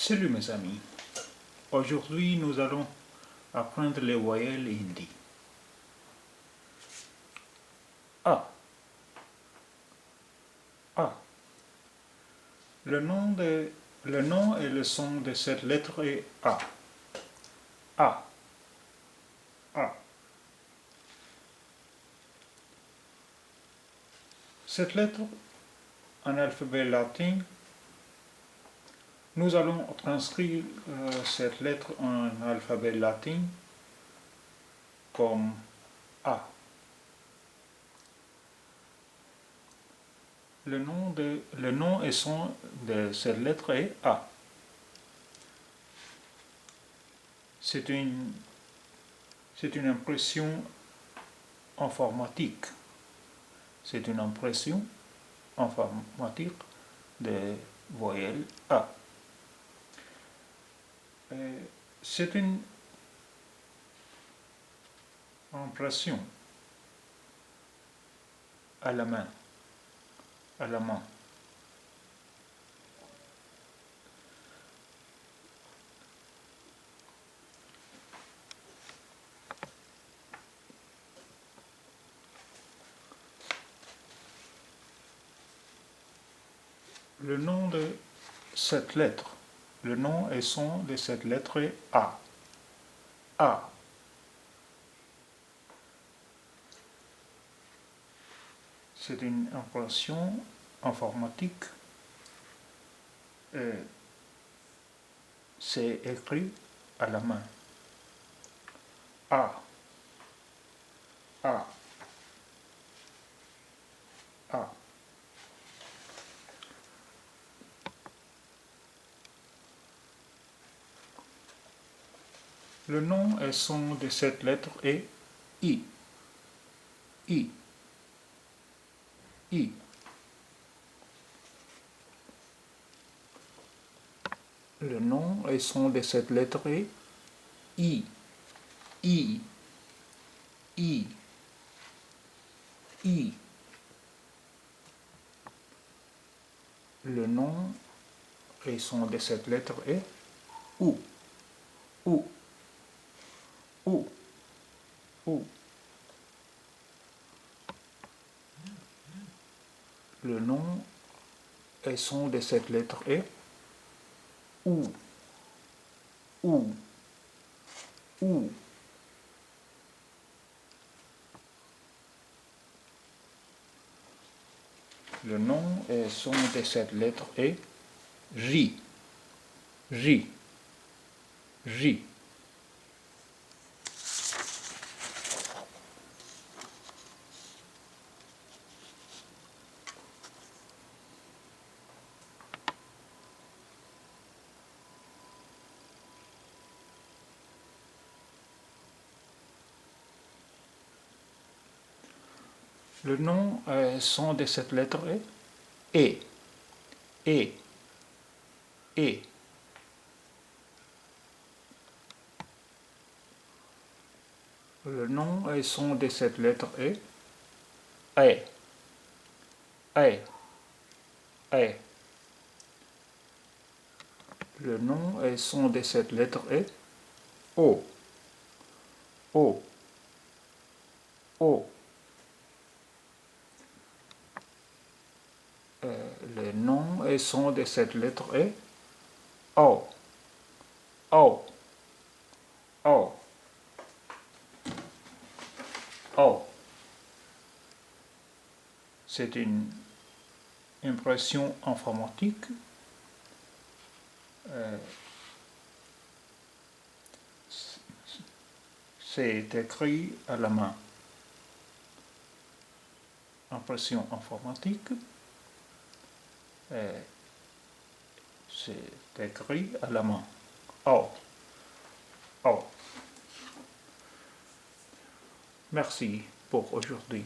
Salut mes amis, aujourd'hui nous allons apprendre les voyelles hindi. A. A. Le nom et le son de cette lettre est A. A. A. Cette lettre en alphabet latin, nous allons transcrire cette lettre en alphabet latin comme A. Le nom et son de cette lettre est A. C'est une impression informatique. C'est une impression informatique de voyelle A. C'est une impression à la main. Le nom de cette lettre, le nom et son de cette lettre est A. A. C'est une impression informatique. C'est écrit à la main. A. A. A. Le nom et son de cette lettre est I. I. I. Le nom et son de cette lettre est I. I. I. I. Le nom et son de cette lettre est OU. OU. OU. OU. Le nom et son de cette lettre est OU. OU. OU. Le nom et son de cette lettre est J. J. J. Le nom et son de cette lettre est E. E. E. Le nom et son de cette lettre est E. E. E. Le nom et son de cette lettre est O. O. O. Le nom et son de cette lettre est O. O. O. O. C'est une impression informatique. C'est écrit à la main. Impression informatique. C'est écrit à la main. O. O. Merci pour aujourd'hui.